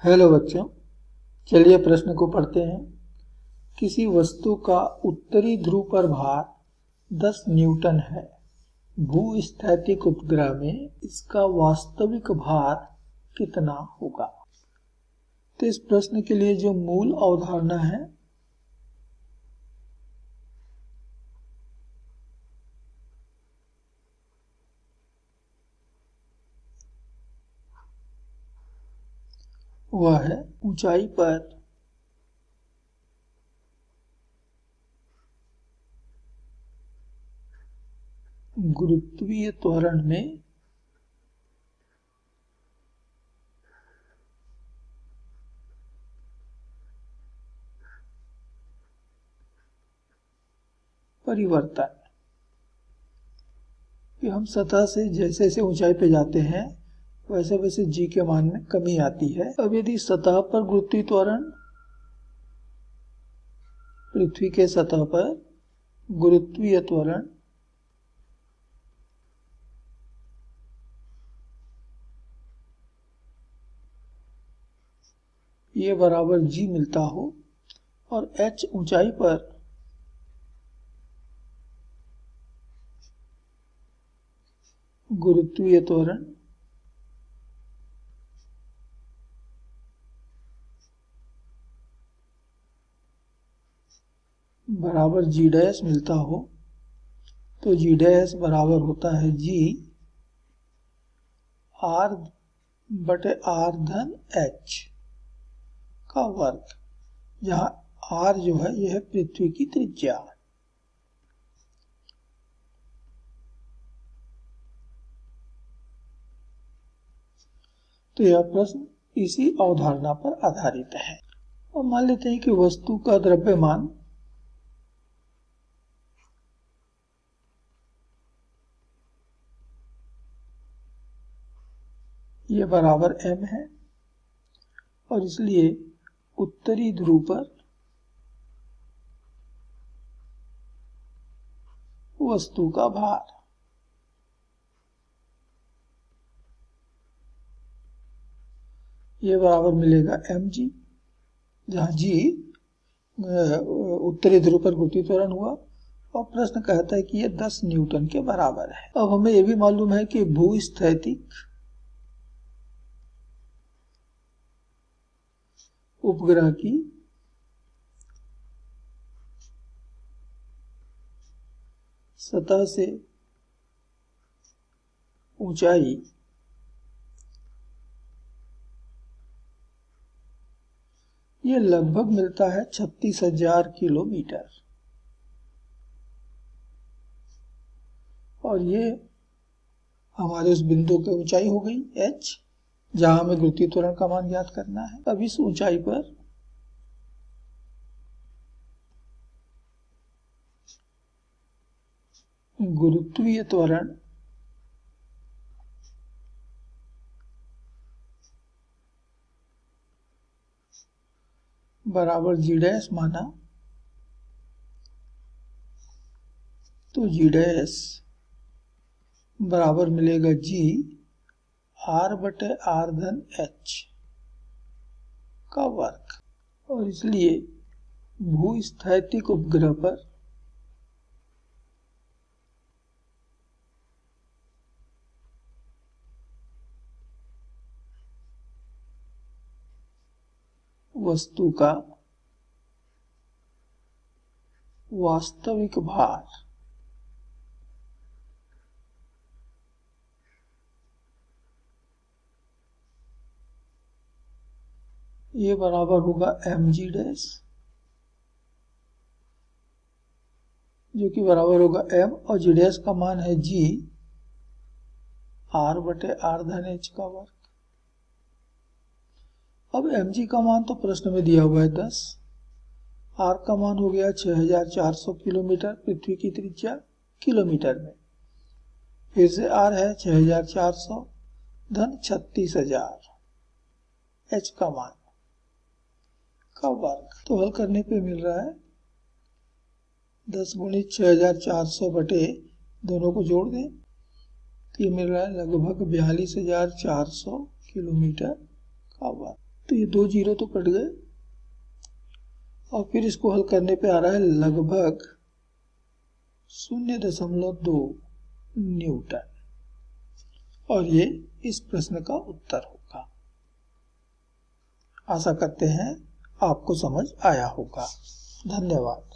Hello बच्चों, चलिए प्रश्न को पढ़ते हैं। किसी वस्तु का उत्तरी ध्रुव पर भार 10 न्यूटन है। भूस्थैतिक उपग्रह में इसका वास्तविक भार कितना होगा? तो इस प्रश्न के लिए जो मूल अवधारणा है वह है ऊंचाई पर गुरुत्वीय त्वरण में परिवर्तन। कि हम सतह से जैसे जैसे ऊंचाई पे जाते हैं वैसे वैसे जी के मान में कमी आती है। अब यदि सतह पर गुरुत्वीय त्वरण, पृथ्वी के सतह पर गुरुत्वीय त्वरण ये बराबर जी मिलता हो और h ऊंचाई पर गुरुत्वीय त्वरण बराबर जी डैश मिलता हो तो जी डैश बराबर होता है जी आर बटे आर धन एच का वर्ग, जहां आर जो है यह है पृथ्वी की त्रिज्या। तो यह प्रश्न इसी अवधारणा पर आधारित है। और मान लेते हैं कि वस्तु का द्रव्यमान ये बराबर m है और इसलिए उत्तरी ध्रुव पर वस्तु का भार ये बराबर मिलेगा mg, जहां g उत्तरी ध्रुव पर गुरुत्वीय त्वरण हुआ और प्रश्न कहता है कि यह 10 न्यूटन के बराबर है। अब हमें यह भी मालूम है कि भूस्थैतिक उपग्रह की सतह से ऊंचाई ये लगभग मिलता है 36,000 किलोमीटर और ये हमारे उस बिंदु की ऊंचाई हो गई h, जहां हमें गुरुत्वीय त्वरण का मान ज्ञात करना है। अब इस ऊंचाई पर गुरुत्वीय त्वरण बराबर जी डैश माना तो जी डैश बराबर मिलेगा जी आर बटे आर धन एच का वर्ग। और इसलिए भूस्थैतिक उपग्रह पर वस्तु का वास्तविक भार ये बराबर होगा mg डैश, जो कि बराबर होगा m और g डैश का मान है g r बटे r धन h का वर्ग। अब mg का मान तो प्रश्न में दिया हुआ है 10, r का मान हो गया 6,400 किलोमीटर, पृथ्वी की त्रिज्या किलोमीटर में, फिर से r है 6,400 धन 36,000 h का मान का वर्ग। तो हल करने पे मिल रहा है 10 गुणित 6,400 बटे दोनों को जोड़ दें तो ये मिल रहा है लगभग 42,400 किलोमीटर का वर्ग। तो ये 2 जीरो तो कट गए, और फिर इसको हल करने पे आ रहा है लगभग 0.2 न्यूटन, और ये इस प्रश्न का उत्तर होगा। आशा करते हैं आपको समझ आया होगा। धन्यवाद।